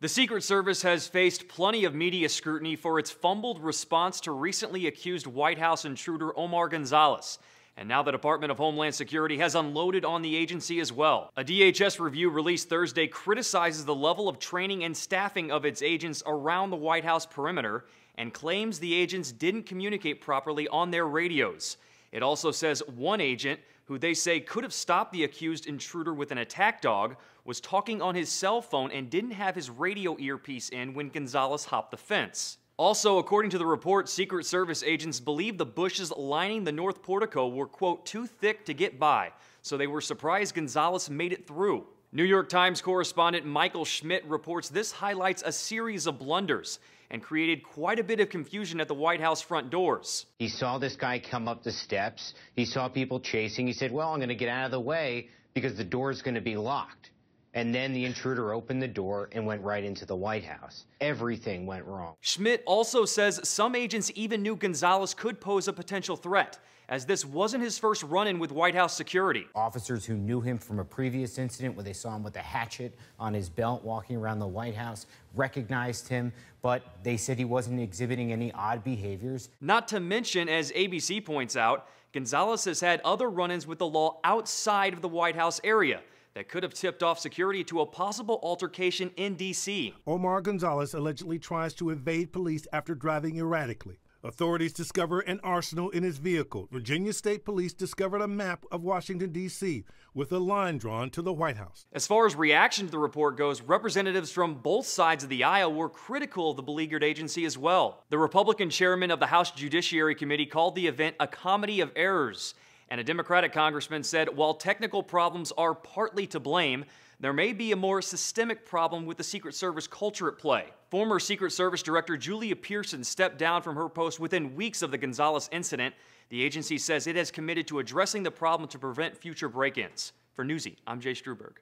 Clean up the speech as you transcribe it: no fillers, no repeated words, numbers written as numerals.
The Secret Service has faced plenty of media scrutiny for its fumbled response to recently accused White House intruder Omar Gonzalez. And now the Department of Homeland Security has unloaded on the agency as well. A DHS review released Thursday criticizes the level of training and staffing of its agents around the White House perimeter and claims the agents didn't communicate properly on their radios. It also says one agent, who they say could have stopped the accused intruder with an attack dog, was talking on his cell phone and didn't have his radio earpiece in when Gonzalez hopped the fence. Also, according to the report, Secret Service agents believe the bushes lining the north portico were, quote, too thick to get by, so they were surprised Gonzalez made it through. New York Times correspondent Michael Schmidt reports this highlights a series of blunders and created quite a bit of confusion at the White House front doors. He saw this guy come up the steps. He saw people chasing. He said, well, I'm going to get out of the way because the door's going to be locked. And then the intruder opened the door and went right into the White House. Everything went wrong. Schmidt also says some agents even knew Gonzalez could pose a potential threat, as this wasn't his first run-in with White House security. Officers who knew him from a previous incident where they saw him with a hatchet on his belt walking around the White House recognized him, but they said he wasn't exhibiting any odd behaviors. Not to mention, as ABC points out, Gonzalez has had other run-ins with the law outside of the White House area that could have tipped off security to a possible altercation in D.C. Omar Gonzalez allegedly tries to evade police after driving erratically. Authorities discover an arsenal in his vehicle. Virginia State Police discovered a map of Washington, D.C. with a line drawn to the White House. As far as reaction to the report goes, representatives from both sides of the aisle were critical of the beleaguered agency as well. The Republican chairman of the House Judiciary Committee called the event a comedy of errors. And a Democratic congressman said while technical problems are partly to blame, there may be a more systemic problem with the Secret Service culture at play. Former Secret Service Director Julia Pearson stepped down from her post within weeks of the Gonzalez incident. The agency says it has committed to addressing the problem to prevent future break-ins. For Newsy, I'm Jay Struberg.